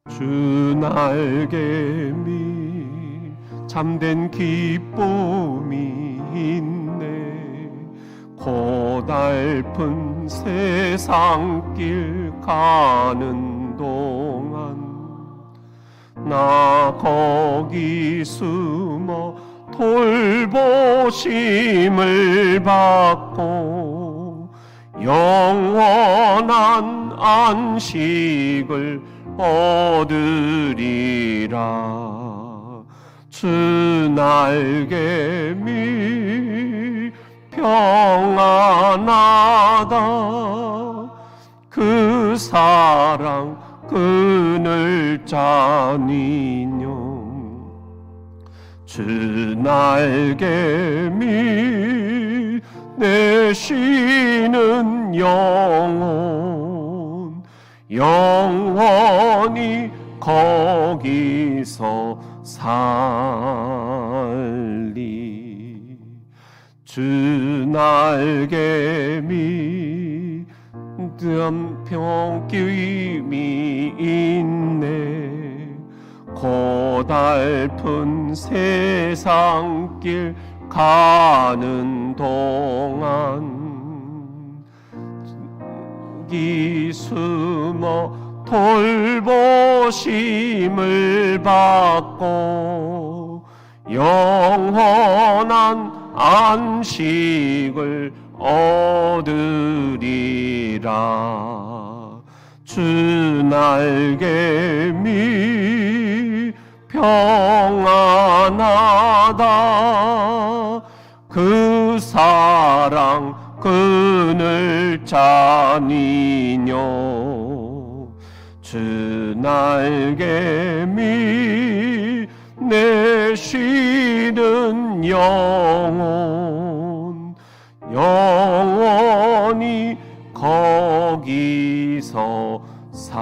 주 날개 밑 잠든 기쁨이 있네. 고달픈 세상길 가는 동안 나 거기 숨어 돌보심을 받고 영원한 안식을 얻으리라. 주 날개 밑 평안하다. 그 사랑 그늘 잔인용. 주 날개 밑 내 쉬는 영원히 거기서 살리. 주 날개 믿음 평길이 있네. 고달픈 세상길 가는 동안 기 숨어 돌보심을 받고 영원한 안식을 얻으리라. 주 날개 미 평안하다. 그 사랑 그늘 자니뇨. 주 날개 미 내 쉬는 영원히 거기서 살리.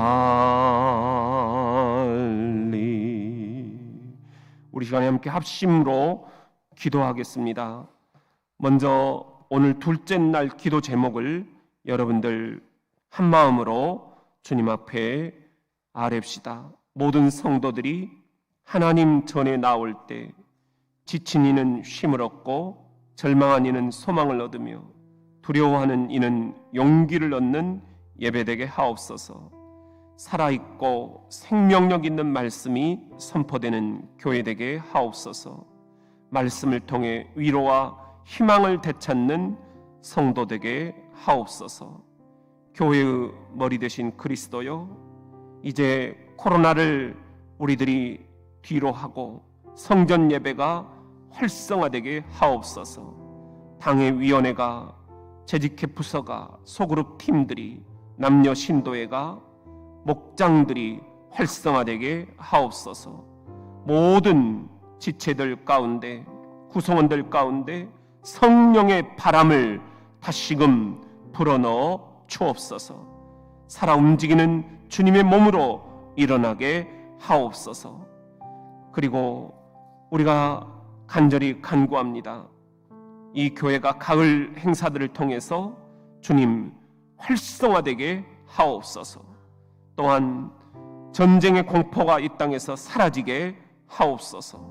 우리 시간에 함께 합심으로 기도하겠습니다. 먼저 오늘 둘째 날 기도 제목을 여러분들 한마음으로 주님 앞에 아뢰시다. 모든 성도들이 하나님 전에 나올 때 지친 이는 쉼을 얻고 절망한 이는 소망을 얻으며 두려워하는 이는 용기를 얻는 예배되게 하옵소서. 살아있고 생명력 있는 말씀이 선포되는 교회되게 하옵소서. 말씀을 통해 위로와 희망을 되찾는 성도되게 하옵소서. 교회의 머리 되신 그리스도여, 이제 코로나를 우리들이 뒤로 하고 성전 예배가 활성화되게 하옵소서. 당회위원회가, 재직회 부서가, 소그룹 팀들이, 남녀 신도회가, 목장들이 활성화되게 하옵소서. 모든 지체들 가운데, 구성원들 가운데 성령의 바람을 다시금 불어넣어 주옵소서. 살아 움직이는 주님의 몸으로 일어나게 하옵소서. 그리고 우리가 간절히 간구합니다. 이 교회가 가을 행사들을 통해서 주님 활성화되게 하옵소서. 또한 전쟁의 공포가 이 땅에서 사라지게 하옵소서.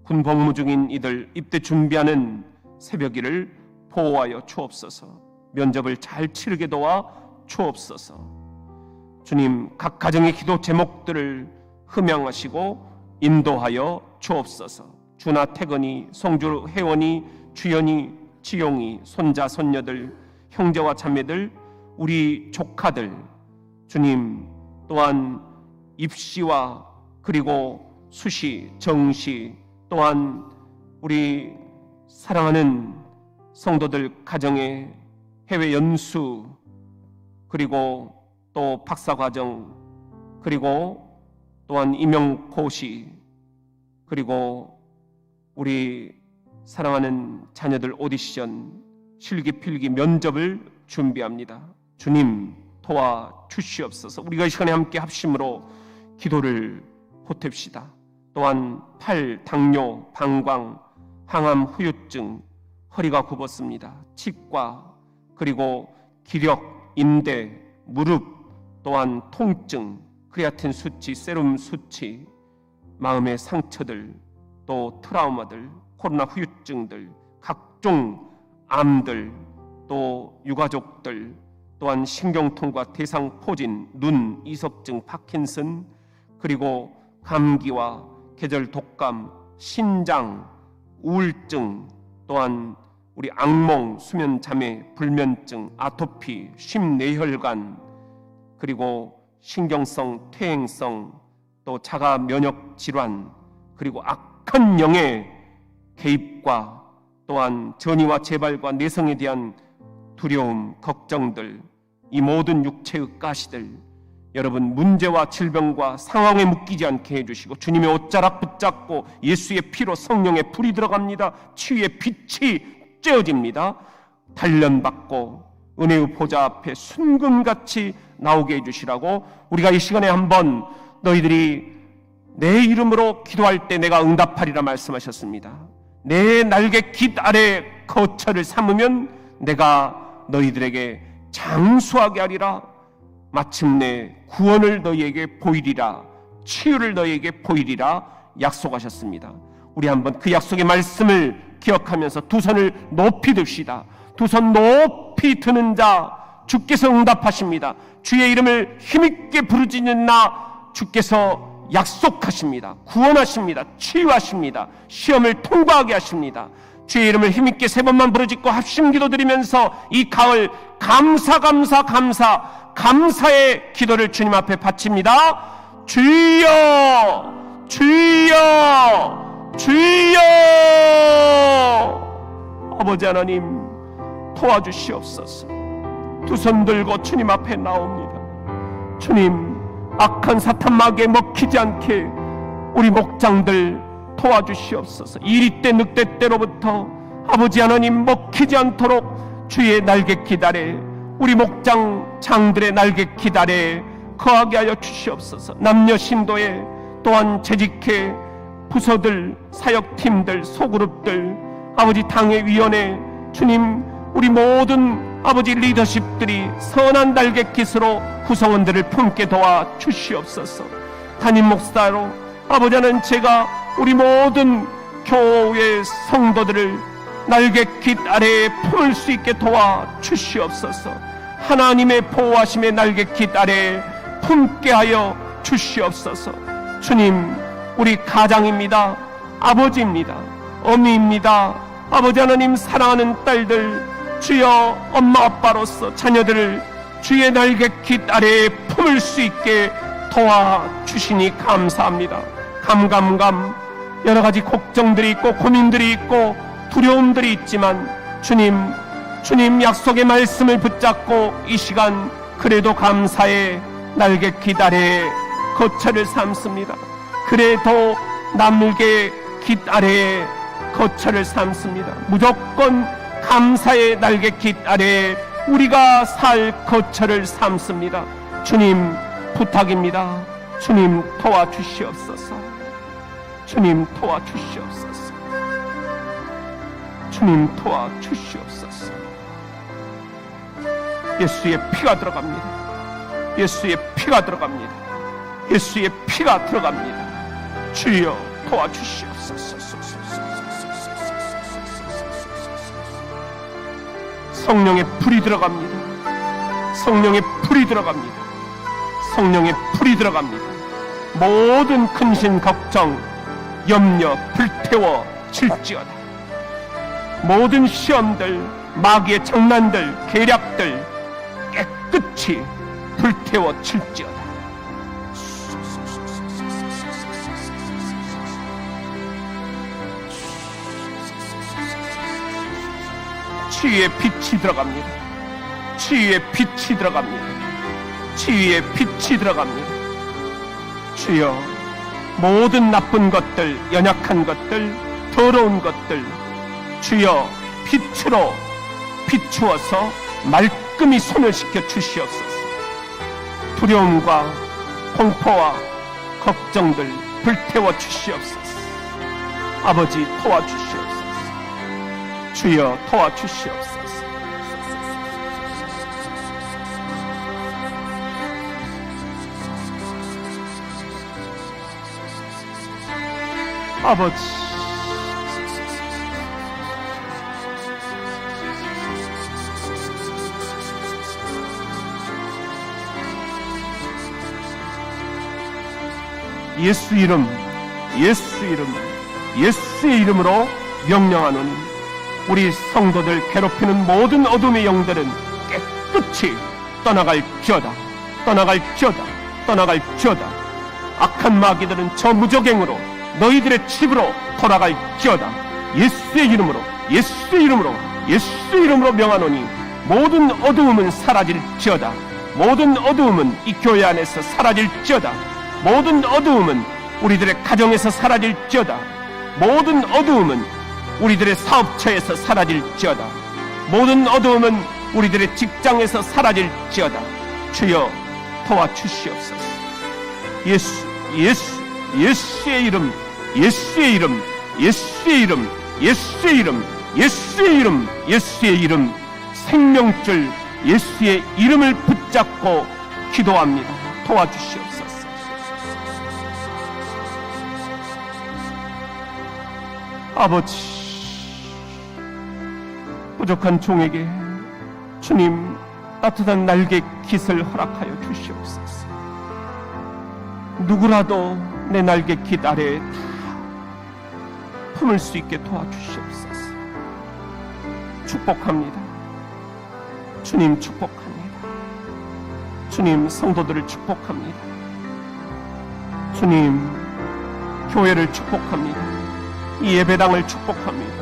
군 복무 중인 이들 입대 준비하는 새벽일을 보호하여 주옵소서. 면접을 잘 치르게 도와 주옵소서. 주님, 각 가정의 기도 제목들을 흠양하시고 인도하여 주옵소서. 주나 태건이, 송주 혜원이, 주연이, 지용이, 손자 손녀들, 형제와 자매들, 우리 조카들, 주님, 또한 입시와 그리고 수시, 정시, 또한 우리 사랑하는 성도들 가정의 해외 연수, 그리고 또 박사과정, 그리고 또한 임용고시, 그리고 우리 사랑하는 자녀들 오디션, 실기필기 면접을 준비합니다. 주님 도와주시옵소서. 우리가 이 시간에 함께 합심으로 기도를 보탭시다. 또한 팔, 당뇨, 방광, 항암, 후유증, 허리가 굽었습니다. 치과, 그리고 기력, 인대, 무릎, 또한 통증, 크레아틴 수치, 세rum 수치, 마음의 상처들, 또 트라우마들, 코로나 후유증들, 각종 암들, 또 유가족들, 또한 신경통과 대상포진, 눈, 이석증, 파킨슨, 그리고 감기와 계절 독감, 신장, 우울증, 또한 우리 악몽, 수면 잠해, 불면증, 아토피, 심뇌혈관, 그리고 신경성, 퇴행성, 또 자가 면역 질환, 그리고 악한 영의 개입과 또한 전이와 재발과 내성에 대한 두려움, 걱정들, 이 모든 육체의 가시들, 여러분 문제와 질병과 상황에 묶이지 않게 해주시고 주님의 옷자락 붙잡고 예수의 피로 성령의 불이 들어갑니다. 치유의 빛이 쬐어집니다. 단련받고 은혜의 보좌 앞에 순금같이 나오게 해주시라고 우리가 이 시간에 한번 너희들이 내 이름으로 기도할 때 내가 응답하리라 말씀하셨습니다. 내 날개 깃 아래 거처를 삼으면 내가 너희들에게 장수하게 하리라. 마침내 구원을 너희에게 보이리라. 치유를 너희에게 보이리라 약속하셨습니다. 우리 한번 그 약속의 말씀을 기억하면서 두 손을 높이 듭시다. 두 손 높이 드는 자 주께서 응답하십니다. 주의 이름을 힘있게 부르짖는 나 주께서 약속하십니다. 구원하십니다. 치유하십니다. 시험을 통과하게 하십니다. 주의 이름을 힘있게 3번만 부르짖고 합심기도 드리면서 이 가을 감사의 기도를 주님 앞에 바칩니다. 주여 주여 주여. 아버지 하나님 도와주시옵소서. 두 손 들고 주님 앞에 나옵니다. 주님, 악한 사탄 마귀에 먹히지 않게 우리 목장들 도와주시옵소서. 이리 때 늑대 때로부터 아버지 하나님 먹히지 않도록 주의 날개 기다래 우리 목장 장들의 날개 기다래 거하게 하여 주시옵소서. 남녀 신도에 또한 재직회 부서들, 사역팀들, 소그룹들, 아버지 당회위원회, 주님 우리 모든 아버지 리더십들이 선한 날개 깃으로 구성원들을 품게 도와 주시옵소서. 담임 목사로 아버지 하나님 제가 우리 모든 교회 성도들을 날개 깃 아래에 품을 수 있게 도와 주시옵소서. 하나님의 보호하심의 날개 깃 아래에 품게 하여 주시옵소서. 주님, 우리 가장입니다. 아버지입니다. 어미입니다. 아버지 하나님 사랑하는 딸들, 주여 엄마 아빠로서 자녀들을 주의 날개 깃 아래에 품을 수 있게 도와주시니 감사합니다. 여러 가지 걱정들이 있고 고민들이 있고 두려움들이 있지만 주님 약속의 말씀을 붙잡고 이 시간 그래도 감사의 날개 깃 아래에 거처를 삼습니다. 그래도 날개 깃 아래에 거처를 삼습니다. 무조건 감사의 날개 깃 아래에 우리가 살 거처를 삼습니다. 주님 부탁입니다. 주님 도와주시옵소서. 주님 도와주시옵소서. 주님 도와주시옵소서. 예수의 피가 들어갑니다. 예수의 피가 들어갑니다. 예수의 피가 들어갑니다. 주여 도와주시옵소서. 성령의 불이 들어갑니다. 성령의 불이 들어갑니다. 성령의 불이 들어갑니다. 모든 근심 걱정 염려 불태워 질지어다. 모든 시험들 마귀의 장난들 계략들 깨끗이 불태워 질지어다. 치유의 빛이 들어갑니다. 치유의 빛이 들어갑니다. 치유의 빛이 들어갑니다. 주여, 모든 나쁜 것들, 연약한 것들, 더러운 것들 주여 빛으로 비추어서 말끔히 소멸시켜 주시옵소서. 두려움과 공포와 걱정들 불태워 주시옵소서. 아버지 도와주시옵소서. 주여 도와주시옵소서. 아버지 예수 이름, 예수의 이름으로 명령하노니 우리 성도들 괴롭히는 모든 어둠의 영들은 깨끗이 떠나갈지어다. 악한 마귀들은 저 무적행으로 너희들의 집으로 돌아갈지어다. 예수의 이름으로 명하노니 모든 어두움은 사라질지어다. 모든 어두움은 이 교회 안에서 사라질지어다. 모든 어두움은 우리들의 가정에서 사라질지어다. 모든 어두움은 우리들의 사업처에서 사라질지어다. 모든 어두움은 우리들의 직장에서 사라질지어다. 주여 도와주시옵소서. 예수의 이름, 예수의 이름, 예수의 이름, 예수의 이름, 예수의 이름, 예수의 이름, 생명줄 예수의 이름을 붙잡고 기도합니다. 도와주시옵소서. 아버지, 부족한 종에게 주님 따뜻한 날개 깃을 허락하여 주시옵소서. 누구라도 내 날개 깃 아래에 다 품을 수 있게 도와주시옵소서. 축복합니다. 주님 축복합니다. 주님 성도들을 축복합니다. 주님 교회를 축복합니다. 이 예배당을 축복합니다.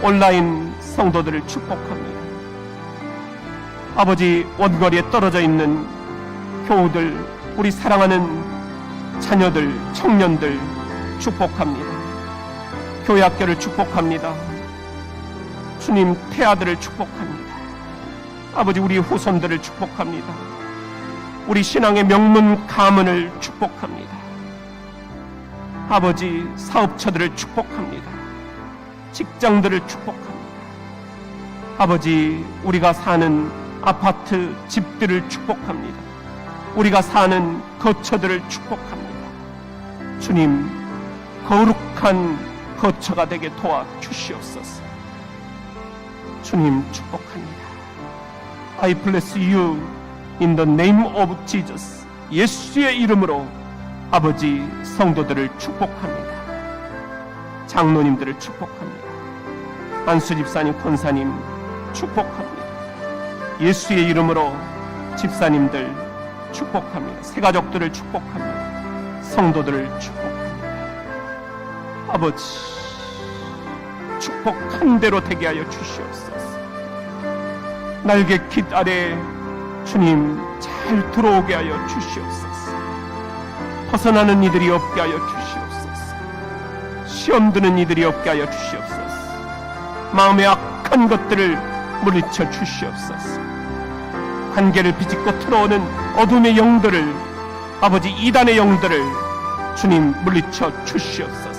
온라인 성도들을 축복합니다. 아버지, 원거리에 떨어져 있는 교우들, 우리 사랑하는 자녀들, 청년들 축복합니다. 교회 학교를 축복합니다. 주님 태아들을 축복합니다. 아버지, 우리 후손들을 축복합니다. 우리 신앙의 명문 가문을 축복합니다. 아버지, 사업처들을 축복합니다. 직장들을 축복합니다. 아버지, 우리가 사는 아파트, 집들을 축복합니다. 우리가 사는 거처들을 축복합니다. 주님, 거룩한 거처가 되게 도와주시옵소서. 주님 축복합니다. I bless you in the name of Jesus. 예수의 이름으로 아버지, 성도들을 축복합니다. 장로님들을 축복합니다. 안수 집사님, 권사님 축복합니다. 예수의 이름으로 집사님들 축복합니다. 새가족들을 축복합니다. 성도들을 축복합니다. 아버지, 축복한 대로 되게 하여 주시옵소서. 날개 깃 아래 주님 잘 들어오게 하여 주시옵소서. 벗어나는 이들이 없게 하여 주시옵소서. 시험 드는 이들이 없게 하여 주시옵소서. 마음의 악한 것들을 물리쳐 주시옵소서. 관계를 비집고 틀어오는 어둠의 영들을, 아버지 이단의 영들을 주님 물리쳐 주시옵소서.